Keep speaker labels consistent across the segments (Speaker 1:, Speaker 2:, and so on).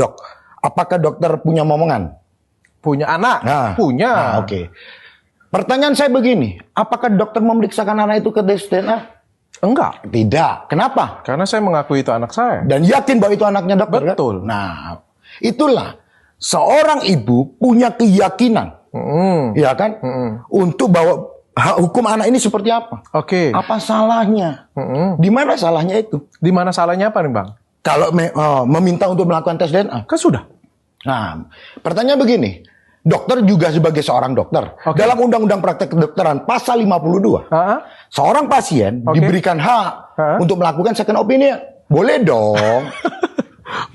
Speaker 1: Dok, apakah dokter punya momongan?
Speaker 2: Punya anak? Punya.
Speaker 1: Oke. Pertanyaan saya begini, apakah dokter memeriksakan anak itu ke tes DNA?
Speaker 2: Enggak.
Speaker 1: Tidak. Kenapa?
Speaker 2: Karena saya mengakui itu anak saya.
Speaker 1: Dan yakin bahwa itu anaknya dokter.
Speaker 2: Betul.
Speaker 1: Kan? Nah, itulah seorang ibu punya keyakinan, ya kan, untuk bahwa hukum anak ini seperti apa.
Speaker 2: Oke.
Speaker 1: Apa salahnya? Di mana salahnya itu?
Speaker 2: Di mana salahnya apa nih, Bang?
Speaker 1: Kalau meminta untuk melakukan tes DNA.
Speaker 2: Kan sudah.
Speaker 1: Nah, pertanyaan begini. Dokter juga sebagai seorang dokter. Dalam Undang-Undang Praktek Kedokteran pasal 52, seorang pasien diberikan hak untuk melakukan second opinion. Boleh dong.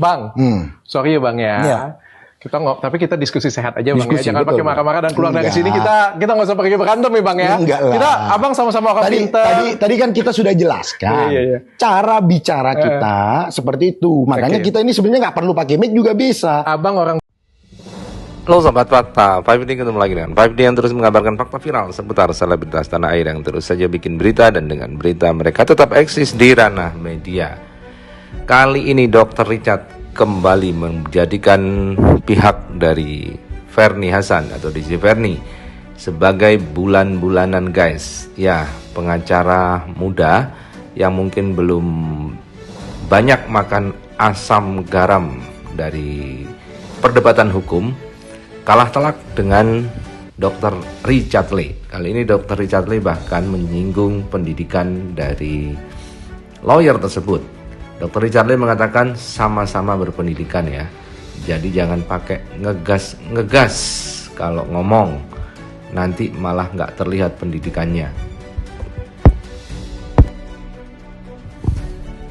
Speaker 2: Bang, sorry ya Bang ya.
Speaker 1: Ya.
Speaker 2: Tapi kita diskusi sehat aja Bang
Speaker 1: Diskusi,
Speaker 2: ya. Jangan
Speaker 1: betul,
Speaker 2: pakai marah-marah dan keluar dari
Speaker 1: Enggak.
Speaker 2: sini kita nggak usah pergi berantem nih Bang ya.
Speaker 1: Enggak lah.
Speaker 2: Kita Abang sama-sama orang pintar.
Speaker 1: Tadi kan kita sudah jelaskan
Speaker 2: Iya.
Speaker 1: cara bicara kita seperti itu. Makanya kita ini sebenarnya nggak perlu pakai mic juga bisa.
Speaker 2: Abang orang
Speaker 3: Halo Sobat Fakta, 5D ketemu lagi dengan 5D yang terus mengabarkan fakta viral seputar selebritas tanah air yang terus saja bikin berita, dan dengan berita mereka tetap eksis di ranah media. Kali ini Dr. Richard kembali menjadikan pihak dari Ferny Hassan atau DJ Ferny sebagai bulan-bulanan guys. Ya, pengacara muda yang mungkin belum banyak makan asam garam dari perdebatan hukum, kalah telak dengan Dr. Richard Lee. Kali ini Dr. Richard Lee bahkan menyinggung pendidikan dari lawyer tersebut. Dr. Richard Lee mengatakan sama-sama berpendidikan ya. Jadi jangan pakai ngegas kalau ngomong. Nanti malah nggak terlihat pendidikannya.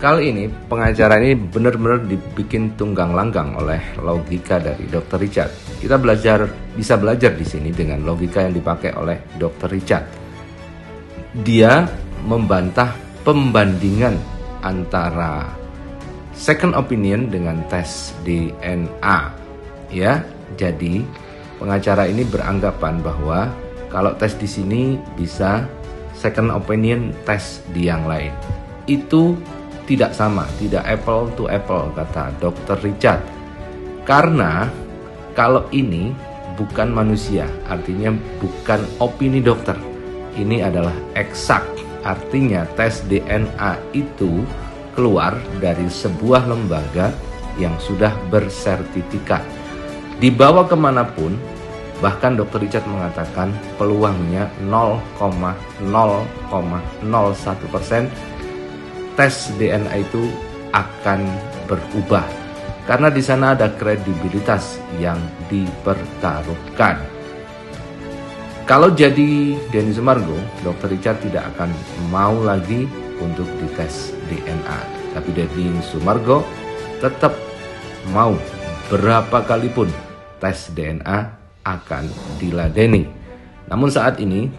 Speaker 3: Kali ini pengacara ini benar-benar dibikin tunggang langgang oleh logika dari Dr. Richard. Kita bisa belajar di sini dengan logika yang dipakai oleh Dr. Richard. Dia membantah pembandingan antara second opinion dengan tes DNA. Ya, jadi pengacara ini beranggapan bahwa kalau tes di sini bisa second opinion tes di yang lain. Itu tidak sama, tidak apple to apple kata Dr. Richard. Karena kalau ini bukan manusia, artinya bukan opini dokter. Ini adalah eksak, artinya tes DNA itu keluar dari sebuah lembaga yang sudah bersertifikat. Dibawa kemanapun, bahkan Dr. Richard mengatakan peluangnya 0,001% tes DNA itu akan berubah karena di sana ada kredibilitas yang dipertaruhkan. Kalau jadi Denny Sumargo, Dr. Richard tidak akan mau lagi untuk dites DNA, tapi Denny Sumargo tetap mau berapa kali pun tes DNA akan diladeni. Namun saat ini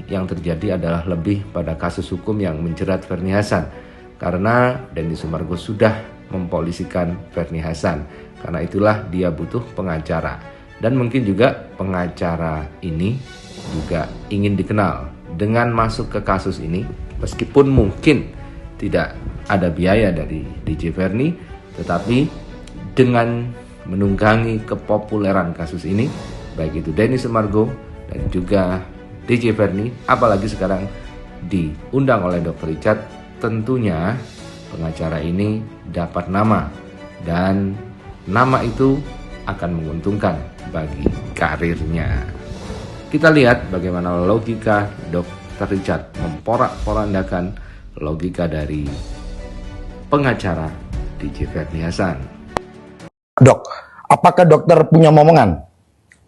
Speaker 3: yang terjadi adalah lebih pada kasus hukum yang menjerat Ferny Hassan, karena Denny Sumargo sudah mempolisikan Ferny Hassan. Karena itulah dia butuh pengacara, dan mungkin juga pengacara ini juga ingin dikenal dengan masuk ke kasus ini. Meskipun mungkin tidak ada biaya dari DJ Ferny, tetapi dengan menunggangi kepopuleran kasus ini, baik itu Denny Sumargo dan juga DJ Ferny, apalagi sekarang diundang oleh Dr. Richard, tentunya pengacara ini dapat nama, dan nama itu akan menguntungkan bagi karirnya. Kita lihat bagaimana logika Dr. Richard memporak-porandakan logika dari pengacara DJ Ferny Hassan.
Speaker 1: Dok, apakah dokter punya momongan?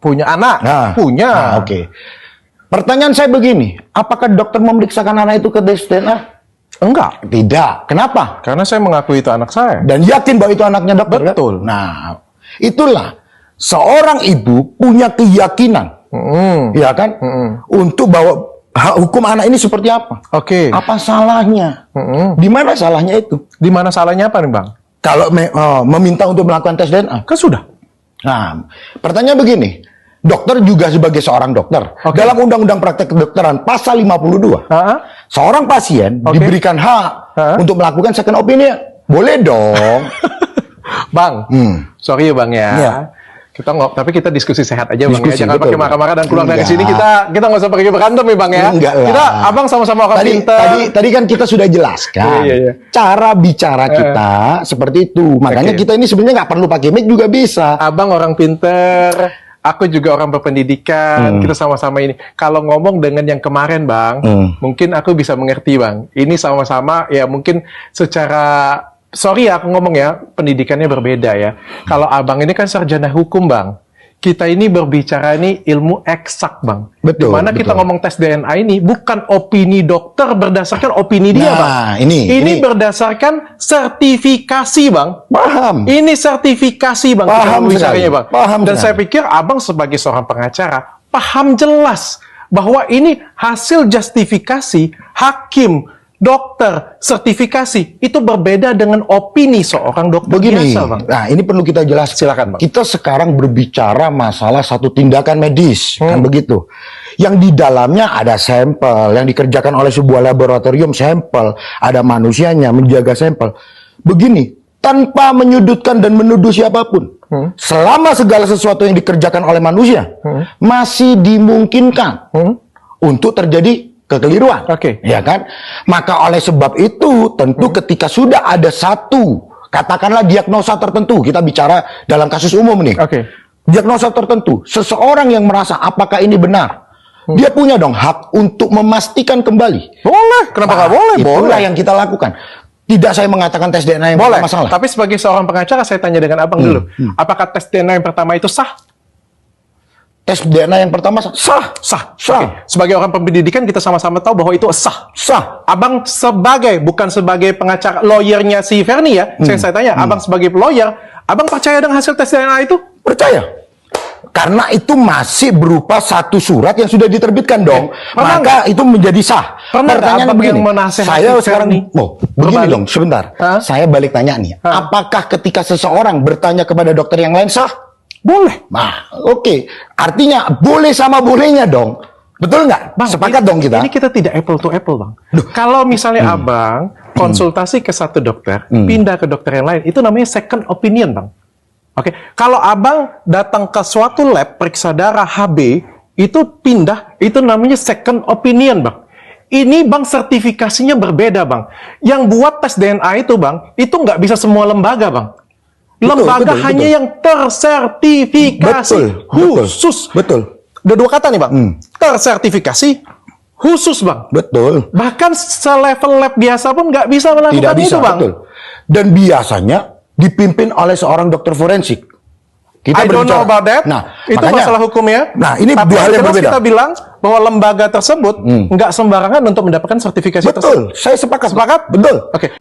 Speaker 2: punya anak? Punya.
Speaker 1: Oke. Pertanyaan saya begini, apakah dokter memeriksakan anak itu ke tes DNA?
Speaker 2: Enggak.
Speaker 1: Tidak. Kenapa?
Speaker 2: Karena saya mengakui itu anak saya.
Speaker 1: Dan yakin bahwa itu anaknya dokter.
Speaker 2: Betul.
Speaker 1: Kan? Nah, itulah seorang ibu punya keyakinan, ya kan, untuk bahwa hukum anak ini seperti apa.
Speaker 2: Oke.
Speaker 1: Apa salahnya? Di mana salahnya itu?
Speaker 2: Di mana salahnya apa nih Bang?
Speaker 1: Kalau meminta untuk melakukan tes DNA.
Speaker 2: Kan sudah.
Speaker 1: Nah, pertanyaan begini. Dokter juga sebagai seorang dokter. Dalam Undang-Undang Praktek Kedokteran pasal 52, seorang pasien diberikan hak untuk melakukan second opinion. Boleh dong.
Speaker 2: Bang, sorry ya Bang ya.
Speaker 1: Iya.
Speaker 2: Tapi kita diskusi sehat aja Bang ya.
Speaker 1: Diskusi,
Speaker 2: Jangan
Speaker 1: betul.
Speaker 2: pakai marah-marah dan keluar dari
Speaker 1: Enggak.
Speaker 2: sini kita nggak usah pakai berantem ya Bang ya.
Speaker 1: Enggak lah.
Speaker 2: Kita Abang sama-sama orang pintar.
Speaker 1: Tadi kan kita sudah jelaskan
Speaker 2: Iya.
Speaker 1: cara bicara kita seperti itu. Makanya kita ini sebenarnya nggak perlu pakai mic juga bisa.
Speaker 2: Abang orang pintar, aku juga orang berpendidikan, kita sama-sama ini. Kalau ngomong dengan yang kemarin Bang, mungkin aku bisa mengerti Bang. Ini sama-sama ya mungkin secara, sorry ya aku ngomong ya, pendidikannya berbeda ya. Kalau Abang ini kan sarjana hukum Bang. Kita ini berbicara ini ilmu eksak Bang.
Speaker 1: Betul.
Speaker 2: Dimana kita
Speaker 1: betul.
Speaker 2: ngomong tes DNA ini bukan opini dokter berdasarkan opini dia Bang. Ini berdasarkan sertifikasi Bang.
Speaker 1: Paham.
Speaker 2: Ini sertifikasi Bang.
Speaker 1: Paham
Speaker 2: kita bicaranya
Speaker 1: sekali.
Speaker 2: Bang.
Speaker 1: Paham
Speaker 2: Dan
Speaker 1: sekali.
Speaker 2: saya pikir Abang sebagai seorang pengacara paham jelas bahwa ini hasil justifikasi hakim, dokter, sertifikasi itu berbeda dengan opini seorang dokter
Speaker 1: Begini,
Speaker 2: biasa Bang.
Speaker 1: nah ini perlu kita jelaskan.
Speaker 2: Silakan Bang.
Speaker 1: Kita sekarang berbicara masalah satu tindakan medis, kan begitu. Yang di dalamnya ada sampel, yang dikerjakan oleh sebuah laboratorium sampel, ada manusianya menjaga sampel. Begini, tanpa menyudutkan dan menuduh siapapun, selama segala sesuatu yang dikerjakan oleh manusia masih dimungkinkan untuk terjadi kekeliruan, ya kan? Maka oleh sebab itu, tentu ketika sudah ada satu, katakanlah diagnosa tertentu, kita bicara dalam kasus umum nih, diagnosa tertentu, seseorang yang merasa apakah ini benar, dia punya dong hak untuk memastikan kembali.
Speaker 2: Boleh, kenapa nggak boleh?
Speaker 1: Itulah
Speaker 2: Boleh.
Speaker 1: yang kita lakukan. Tidak saya mengatakan tes DNA yang
Speaker 2: Boleh.
Speaker 1: masalah.
Speaker 2: Tapi sebagai seorang pengacara saya tanya dengan Abang dulu, apakah tes DNA yang pertama itu sah?
Speaker 1: Tes DNA yang pertama sah.
Speaker 2: Sah.
Speaker 1: Sah.
Speaker 2: Oke. Sebagai orang pendidikan kita sama-sama tahu bahwa itu sah.
Speaker 1: Sah.
Speaker 2: Abang bukan sebagai pengacara lawyernya si Ferni ya. Saya tanya, Abang sebagai lawyer, Abang percaya dengan hasil tes DNA itu?
Speaker 1: Percaya. Karena itu masih berupa satu surat yang sudah diterbitkan dong. Maka itu menjadi sah.
Speaker 2: Pernah
Speaker 1: Pertanyaan
Speaker 2: Abang
Speaker 1: begini.
Speaker 2: yang menasehati
Speaker 1: Saya sekarang
Speaker 2: Ferni
Speaker 1: begini
Speaker 2: berbalik?
Speaker 1: dong, sebentar. Saya balik tanya nih. Apakah ketika seseorang bertanya kepada dokter yang lain sah?
Speaker 2: Boleh.
Speaker 1: Nah, oke. Artinya boleh sama bolehnya dong. Betul nggak?
Speaker 2: Bang,
Speaker 1: sepakat dong kita.
Speaker 2: Ini kita tidak apple to apple, Bang. Kalau misalnya Abang konsultasi ke satu dokter, pindah ke dokter yang lain, itu namanya second opinion, Bang. Oke. Kalau Abang datang ke suatu lab periksa darah HB, itu pindah, itu namanya second opinion, Bang. Ini Bang sertifikasinya berbeda, Bang. Yang buat tes DNA itu, Bang, itu nggak bisa semua lembaga, Bang. Lembaga hanya yang tersertifikasi khusus.
Speaker 1: Betul.
Speaker 2: Ada dua kata nih Bang. Tersertifikasi khusus Bang.
Speaker 1: Betul.
Speaker 2: Bahkan selevel lab biasa pun nggak bisa melakukan
Speaker 1: Tidak bisa,
Speaker 2: itu Bang.
Speaker 1: betul. Dan biasanya dipimpin oleh seorang dokter forensik.
Speaker 2: I don't know about that.
Speaker 1: Nah,
Speaker 2: itu
Speaker 1: makanya,
Speaker 2: masalah hukumnya.
Speaker 1: Nah, ini
Speaker 2: tapi
Speaker 1: dua hal yang
Speaker 2: jelas
Speaker 1: berbeda.
Speaker 2: kita bilang bahwa lembaga tersebut nggak sembarangan untuk mendapatkan sertifikasi tersebut.
Speaker 1: Betul. Saya sepakat.
Speaker 2: Sepakat?
Speaker 1: Betul.
Speaker 2: Oke.